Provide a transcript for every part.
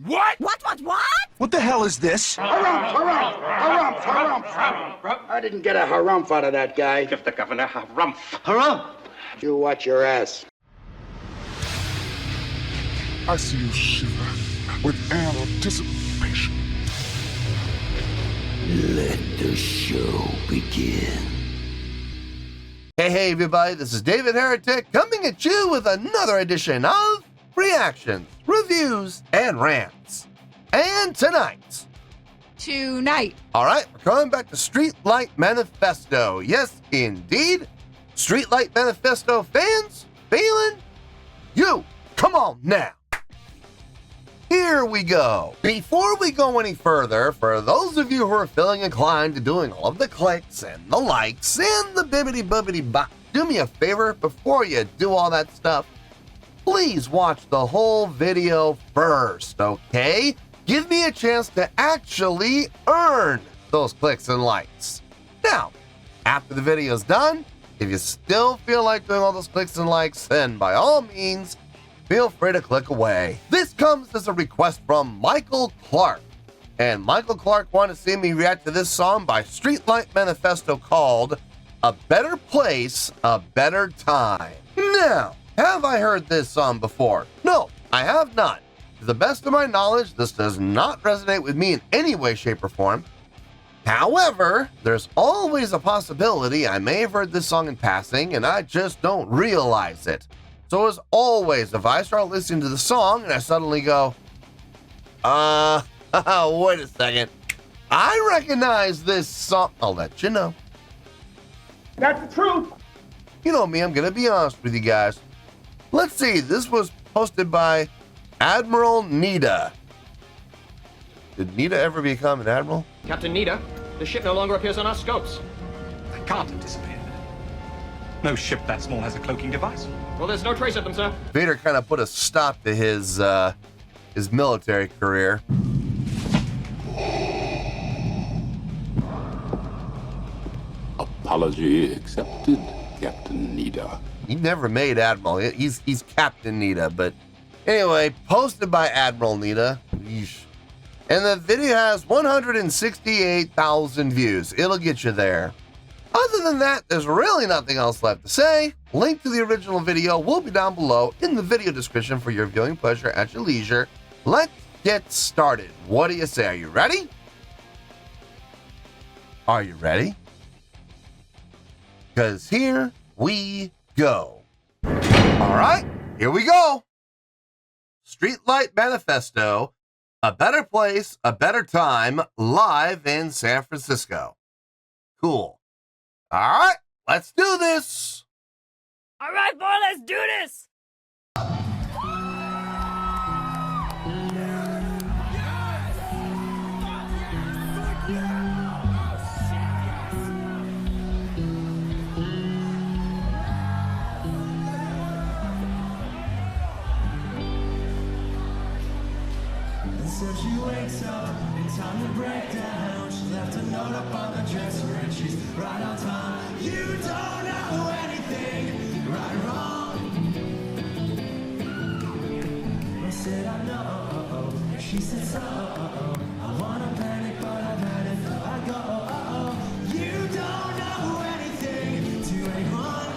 What? What? What the hell is this? Harumph. I didn't get a harumph out of that guy. Give the governor harumph. Harumph! You watch your ass. I see you shiver with anticipation. Let the show begin. Hey everybody, this is David Heretic coming at you with another edition of reactions, reviews, and rants. And tonight, alright, we're coming back to Streetlight Manifesto. Yes, indeed. Streetlight Manifesto fans, feeling you. Come on now. Here we go. Before we go any further, for those of you who are feeling inclined to doing all of the clicks and the likes and the bibbity-bobbity-bop, do me a favor before you do all that stuff. Please watch the whole video first, okay? Give me a chance to actually earn those clicks and likes. Now, after the video's done, if you still feel like doing all those clicks and likes, then by all means, feel free to click away. This comes as a request from Michael Clark. And Michael Clark wanted to see me react to this song by Streetlight Manifesto called A Better Place, A Better Time. Now, have I heard this song before? No, I have not. To the best of my knowledge, this does not resonate with me in any way, shape, or form. However, there's always a possibility I may have heard this song in passing and I just don't realize it. So as always, if I start listening to the song and I suddenly go, wait a second, I recognize this song, I'll let you know. That's the truth. You know me, I'm gonna be honest with you guys. Let's see, this was posted by Admiral Nita. Did Nita ever become an admiral? Captain Nita, the ship no longer appears on our scopes. I can't have disappeared. No ship that small has a cloaking device. Well, there's no trace of them, sir. Vader kind of put a stop to his military career. Apology accepted, Captain Nita. He never made Admiral. He's Captain Nita, but anyway, posted by Admiral Nita. Yeesh. And the video has 168,000 views. It'll get you there. Other than that, there's really nothing else left to say. Link to the original video will be down below in the video description for your viewing pleasure at your leisure. Let's get started. What do you say? Are you ready? Are you ready? Because here we go. All right, here we go. Streetlight Manifesto, A Better Place, A Better Time, live in San Francisco. Cool. All right, let's do this. All right, boy, let's do this. So she wakes up in time to break down. She left a note up on the dresser and she's right on time. You don't know anything, right or wrong. I said I know. She said so. I wanna panic but I've had it. I go you don't know anything to anyone,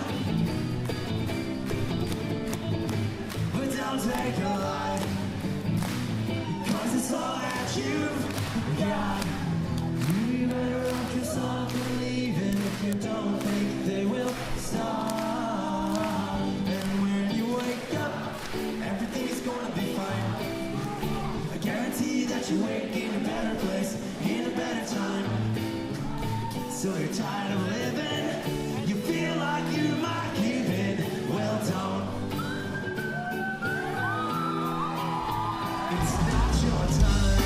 but don't take a life. It's all that you've got. You better rock yourself and leave it if you don't think they will stop. And when you wake up, everything's gonna be fine. I guarantee that you wake in a better place, in a better time. So you're tired of living, you feel like you might give in. Well, don't. It's not your time.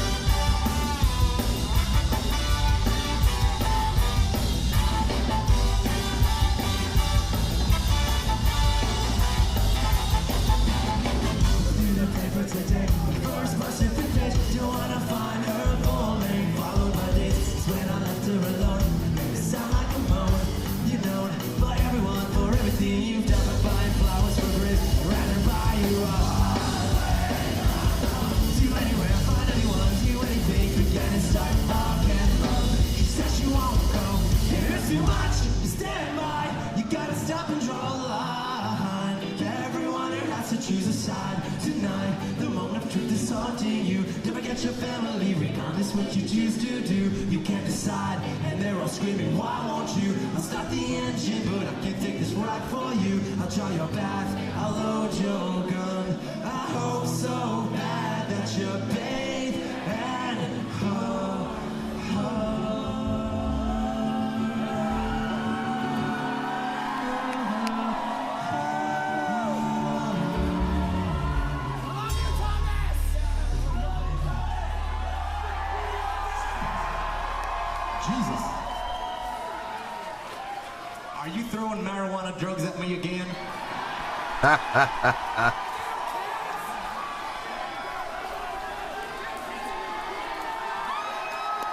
Do the paper today. First person to page. You wanna find her full name, followed by days. It's when I left her alone. It sound like a moan. You know, by everyone for everything you've done, by buying flowers for grace, rather buy you off. Anywhere. taunting you. Never get your family, regardless what you choose to do. You can't decide, and they're all screaming, why won't you? I'll start the engine, but I can't take this ride for you. I'll draw your back, I'll load your gun. I hope so bad that you're bathed and Jesus. Are you throwing marijuana drugs at me again?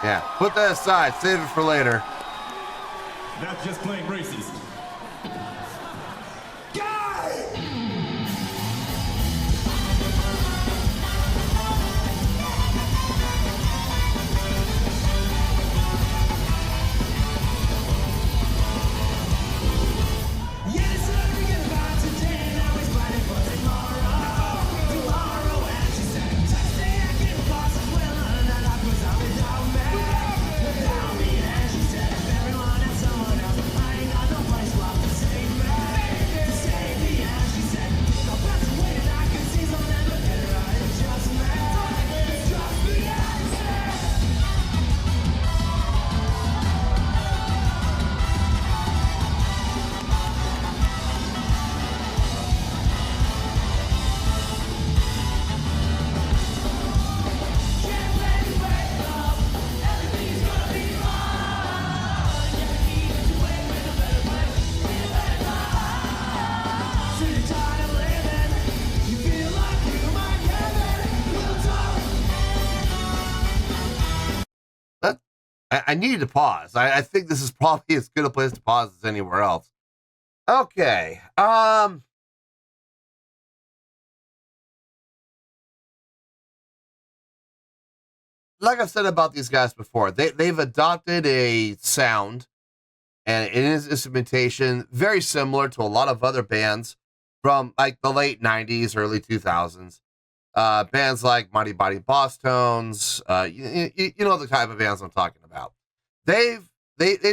Yeah, put that aside. Save it for later. That's just plain racist. I needed to pause. I think this is probably as good a place to pause as anywhere else. Okay. Like I've said about these guys before, they've adopted a sound and it is instrumentation very similar to a lot of other bands from like the late 90s, early 2000s. Bands like Mighty Body Boss Tones, you know the type of bands I'm talking about. They've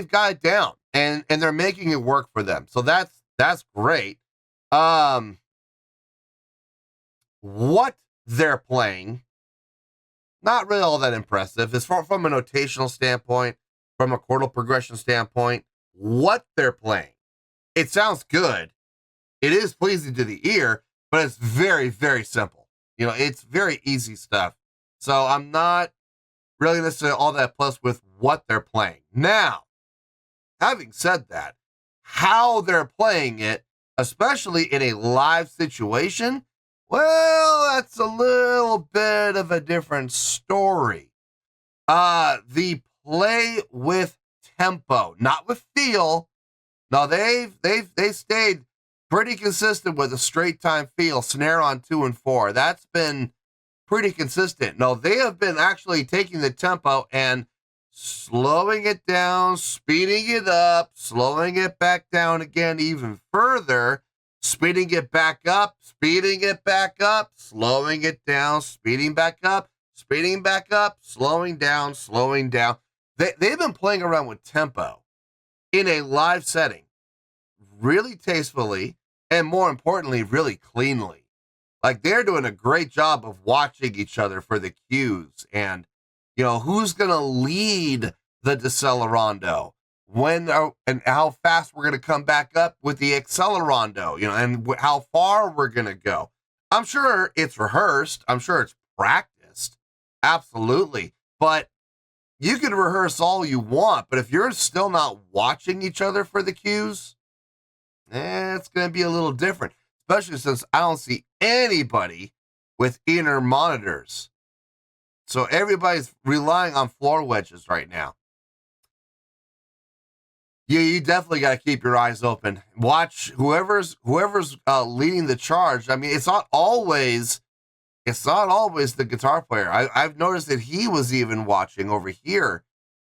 got it down and they're making it work for them. So that's great. What they're playing, not really all that impressive. As far from a notational standpoint, from a chordal progression standpoint, what they're playing, it sounds good. It is pleasing to the ear, but it's very, very simple. You know, it's very easy stuff. So I'm not really necessarily all that plus with what they're playing. Now, having said that, how they're playing it, especially in a live situation, well, that's a little bit of a different story. The play with tempo, not with feel. No, they've stayed pretty consistent with a straight time feel, snare on 2 and 4. That's been pretty consistent. No, they have been actually taking the tempo and slowing it down, speeding it up, slowing it back down again even further, speeding it back up, speeding it back up, slowing it down, speeding back up, speeding back up, slowing down, slowing down. They've been playing around with tempo in a live setting really tastefully and, more importantly, really cleanly. Like, they're doing a great job of watching each other for the cues and, you know, who's going to lead the decelerando, when and how fast we're going to come back up with the accelerando, you know, and how far we're going to go. I'm sure it's rehearsed. I'm sure it's practiced. Absolutely. But you can rehearse all you want, but if you're still not watching each other for the cues, it's going to be a little different, especially since I don't see anybody with inner monitors. So everybody's relying on floor wedges right now. You definitely got to keep your eyes open. Watch whoever's leading the charge. I mean, it's not always the guitar player. I've noticed that he was even watching over here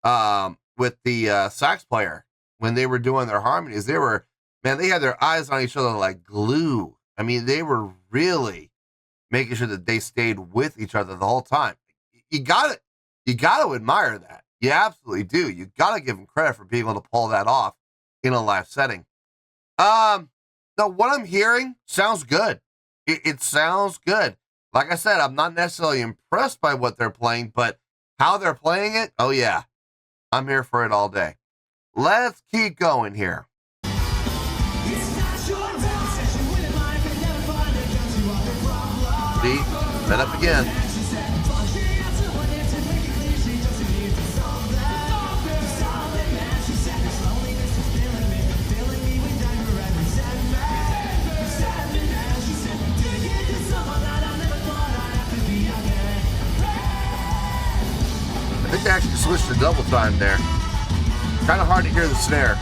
with the sax player when they were doing their harmonies. They had their eyes on each other like glue. I mean, they were really making sure that they stayed with each other the whole time. You got to admire that. You absolutely do. You got to give them credit for being able to pull that off in a live setting. Now, what I'm hearing sounds good. It sounds good. Like I said, I'm not necessarily impressed by what they're playing, but how they're playing it, oh yeah, I'm here for it all day. Let's keep going here. See, set up again. I think they actually switched to double time there. Kind of hard to hear the snare.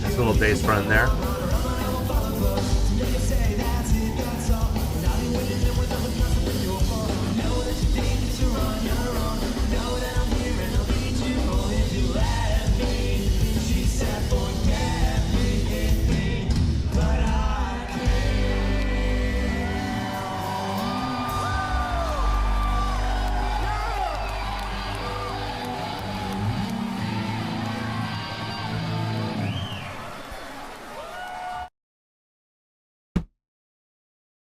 Nice little bass run there.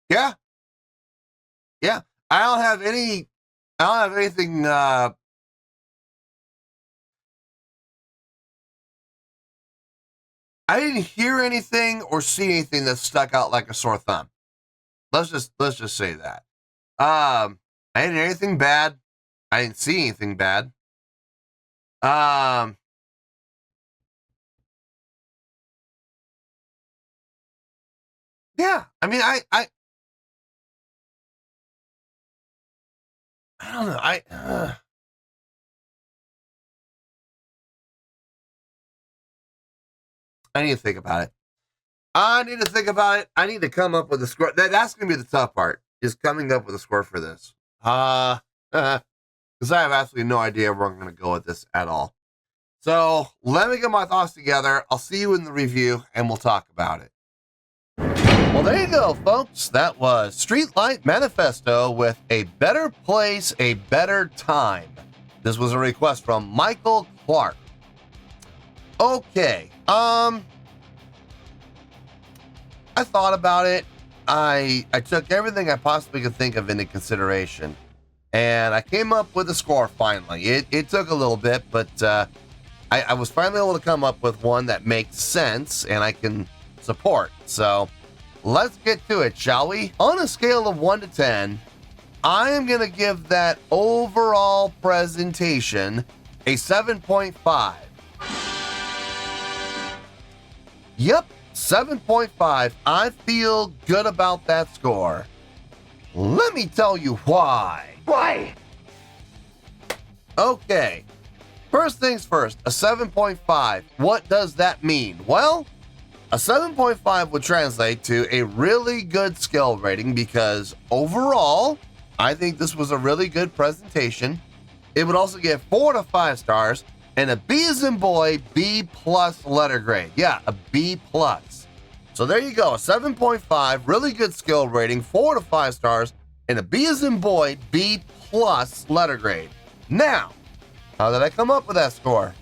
Yeah. Yeah. I don't have anything, I didn't hear anything or see anything that stuck out like a sore thumb. Let's just say that. I didn't hear anything bad. I didn't see anything bad. Yeah. I mean, I don't know. I need to think about it. I need to come up with a score. That's going to be the tough part, is coming up with a score for this. Because I have absolutely no idea where I'm going to go with this at all. So let me get my thoughts together. I'll see you in the review, and we'll talk about it. Well, there you go, folks. That was Streetlight Manifesto with A Better Place, A Better Time. This was a request from Michael Clark. Okay. I thought about it. I took everything I possibly could think of into consideration, and I came up with a score finally. It took a little bit, but I was finally able to come up with one that makes sense and I can support. So let's get to it, shall we? On a scale of 1 to 10, I am going to give that overall presentation a 7.5. Yep, 7.5. I feel good about that score. Let me tell you why. Why? Okay, first things first, a 7.5. What does that mean? Well, A 7.5 would translate to a really good skill rating because overall, I think this was a really good presentation. It would also get 4 to 5 stars and a B as in boy, B plus letter grade. Yeah, a B plus. So there you go, a 7.5, really good skill rating, 4 to 5 stars, and a B as in boy, B plus letter grade. Now, how did I come up with that score?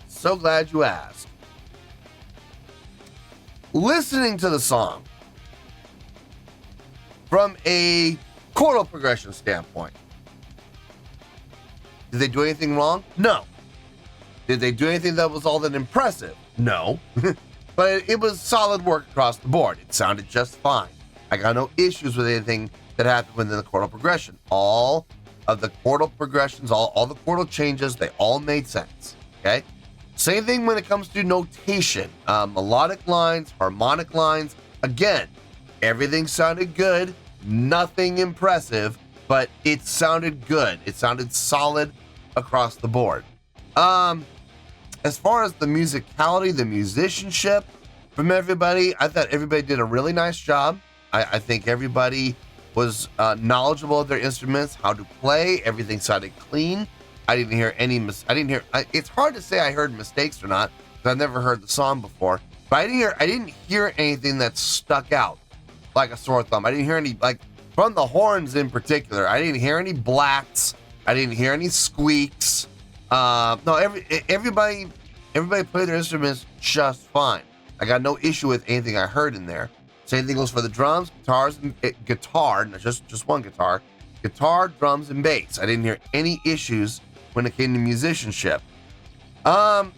So glad you asked. Listening to the song from a chordal progression standpoint, did they do anything wrong? No. Did they do anything that was all that impressive? No. But it was solid work across the board. It sounded just fine. I got no issues with anything that happened within the chordal progression. All of the chordal progressions, all the chordal changes, they all made sense. Okay? Same thing when it comes to notation. Melodic lines, harmonic lines. Again, everything sounded good. Nothing impressive, but it sounded good. It sounded solid across the board. As far as the musicality, the musicianship from everybody, I thought everybody did a really nice job. I think everybody was knowledgeable of their instruments, how to play. Everything sounded clean. I didn't hear any it's hard to say I heard mistakes or not because I've never heard the song before. But I didn't hear anything that stuck out like a sore thumb. I didn't hear any, like from the horns in particular. I didn't hear any blacks. I didn't hear any squeaks. No, everybody played their instruments just fine. I got no issue with anything I heard in there. Same thing goes for the drums, guitar, not just one guitar, drums, and bass. I didn't hear any issues when it came to musicianship. Now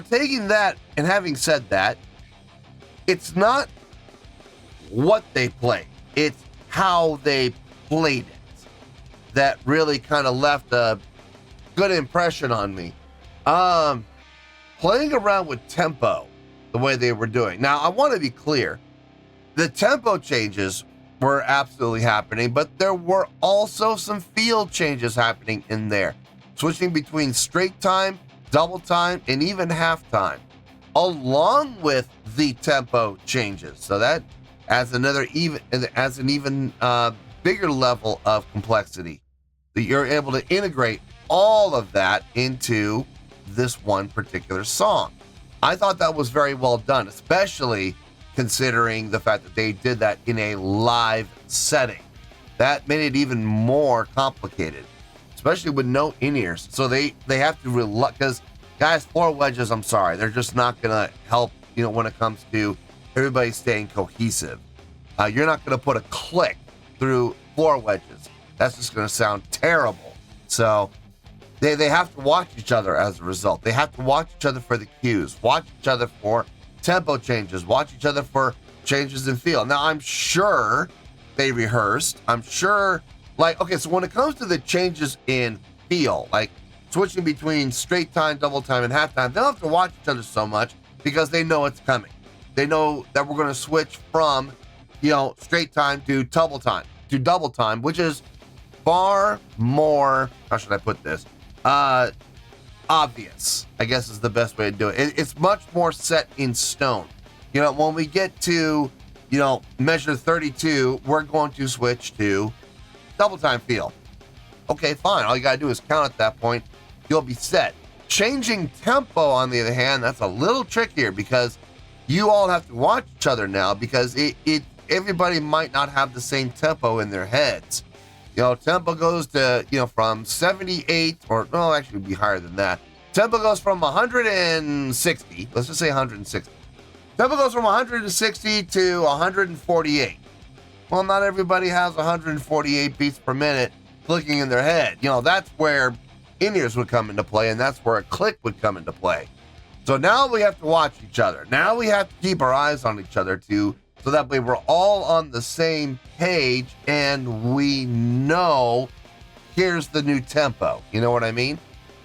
taking that and having said that, it's not what they played, it's how they played it that really kind of left a good impression on me. Playing around with tempo the way they were doing. Now, I want to be clear. The tempo changes were absolutely happening, but there were also some feel changes happening in there. Switching between straight time, double time, and even half time, along with the tempo changes. So that adds an even bigger level of complexity. That you're able to integrate all of that into this one particular song. I thought that was very well done, especially considering the fact that they did that in a live setting. That made it even more complicated, especially with no in-ears. So they have to because guys, floor wedges, I'm sorry, they're just not gonna help, when it comes to everybody staying cohesive. You're not gonna put a click through floor wedges. That's just gonna sound terrible. So they have to watch each other as a result. They have to watch each other for the cues, watch each other for tempo changes, watch each other for changes in feel. Now, I'm sure they rehearsed. I'm sure, so when it comes to the changes in feel, like switching between straight time, double time, and half time, they don't have to watch each other so much because they know it's coming. They know that we're going to switch from, straight time to double time, which is far more, how should I put this? Obvious, I guess is the best way to do it. It's much more set in stone. When we get to, measure 32, we're going to switch to double time feel. Okay, fine. All you got to do is count at that point. You'll be set. Changing tempo, on the other hand, that's a little trickier because you all have to watch each other now because everybody might not have the same tempo in their heads. Tempo goes to, from 78, or no, actually it'd be higher than that. Tempo goes from 160, let's just say 160. Tempo goes from 160 to 148. Well, not everybody has 148 beats per minute clicking in their head. That's where in-ears would come into play, and that's where a click would come into play. So now we have to watch each other. Now we have to keep our eyes on each other so that way we're all on the same page and we know here's the new tempo. You know what I mean?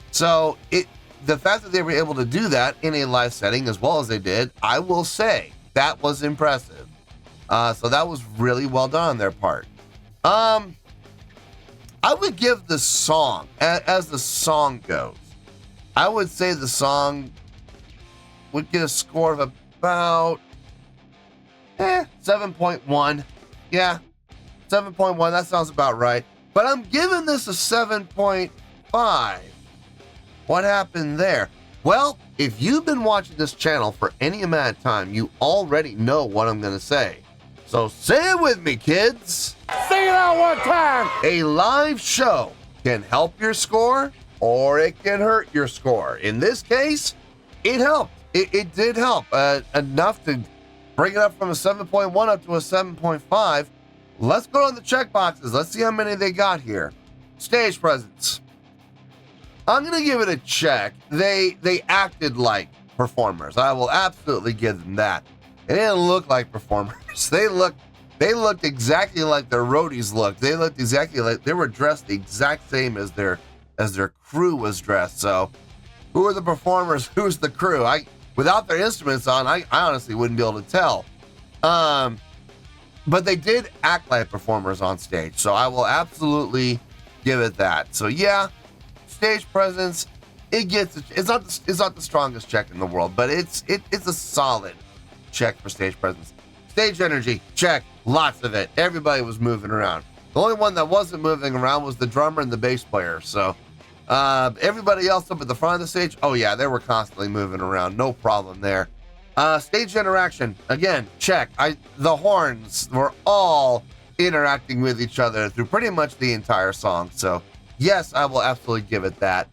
So the fact that they were able to do that in a live setting as well as they did, I will say that was impressive. So that was really well done on their part. I would give the song, as the song goes, I would say the song would get a score of about 7.1. Yeah, 7.1. That sounds about right. But I'm giving this a 7.5. What happened there? Well, if you've been watching this channel for any amount of time, you already know what I'm going to say. So say it with me, kids. Say it out one time. A live show can help your score or it can hurt your score. In this case, it helped. It did help enough to bring it up from a 7.1 up to a 7.5. Let's go on the checkboxes. Let's see how many they got here. Stage presence. I'm going to give it a check. They acted like performers. I will absolutely give them that. They didn't look like performers. They looked exactly like their roadies looked. They looked exactly like they were dressed the exact same as their crew was dressed. So who are the performers? Who's the crew? Without their instruments on, I honestly wouldn't be able to tell. But they did act like performers on stage. So I will absolutely give it that. So yeah, stage presence, it's not the strongest check in the world, but it's a solid check for stage presence. Stage energy, check, lots of it. Everybody was moving around. The only one that wasn't moving around was the drummer and the bass player. So everybody else up at the front of the stage, oh yeah, they were constantly moving around. No problem there. Stage interaction, again, check. The horns were all interacting with each other through pretty much the entire song. So yes, I will absolutely give it that.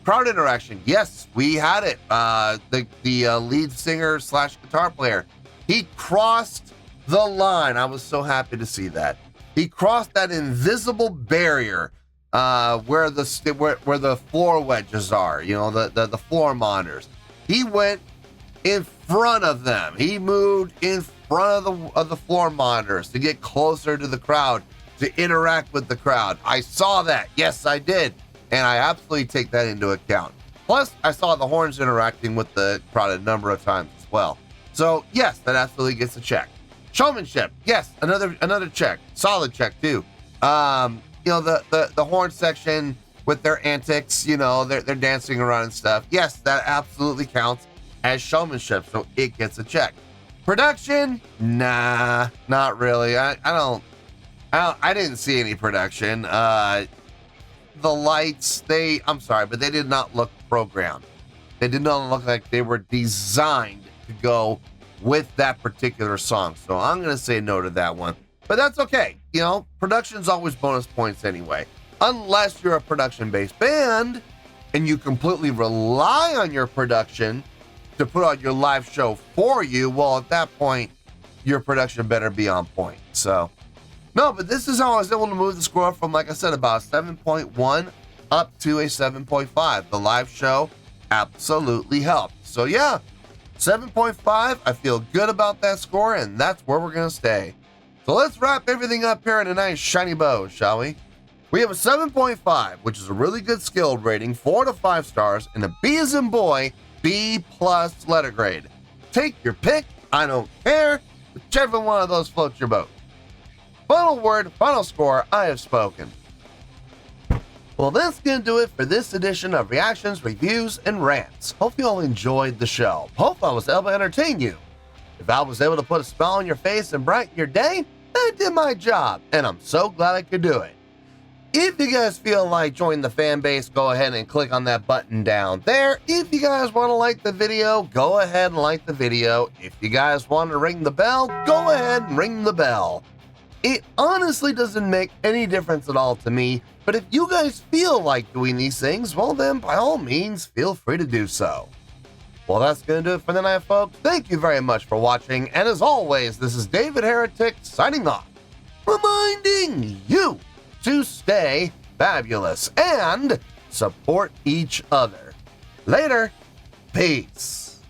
Crowd interaction, yes, we had it. The lead singer / guitar player, he crossed the line. I was so happy to see that. He crossed that invisible barrier where the floor wedges are, the floor monitors. He went in front of them. He moved in front of the floor monitors to get closer to the crowd, to interact with the crowd. I saw that. Yes, I did. And I absolutely take that into account. Plus, I saw the horns interacting with the crowd a number of times as well. So yes, that absolutely gets a check. Showmanship, yes, another check. Solid check too. The horn section with their antics, they're dancing around and stuff. Yes, that absolutely counts as showmanship, so it gets a check. Production, nah, not really. I didn't see any production. The lights, I'm sorry, but they did not look programmed. They did not look like they were designed to go with that particular song. So I'm going to say no to that one. But that's okay. Production's always bonus points anyway. Unless you're a production-based band and you completely rely on your production to put on your live show for you, well, at that point, your production better be on point. So no, but this is how I was able to move the score from, like I said, about 7.1 up to a 7.5. The live show absolutely helped. So yeah, 7.5, I feel good about that score, and that's where we're going to stay. So let's wrap everything up here in a nice shiny bow, shall we? We have a 7.5, which is a really good skilled rating, 4 to 5 stars, and a B as in boy, B+ letter grade. Take your pick, I don't care, whichever one of those floats your boat. Final word, final score, I have spoken. Well, that's going to do it for this edition of Reactions, Reviews, and Rants. Hope you all enjoyed the show. Hope I was able to entertain you. If I was able to put a smile on your face and brighten your day, I did my job, and I'm so glad I could do it. If you guys feel like joining the fan base, go ahead and click on that button down there. If you guys want to like the video, go ahead and like the video. If you guys want to ring the bell, go ahead and ring the bell. It honestly doesn't make any difference at all to me, but if you guys feel like doing these things, well then, by all means, feel free to do so. Well, that's going to do it for the night, folks. Thank you very much for watching, and as always, this is David Heretic signing off, reminding you to stay fabulous and support each other. Later, peace.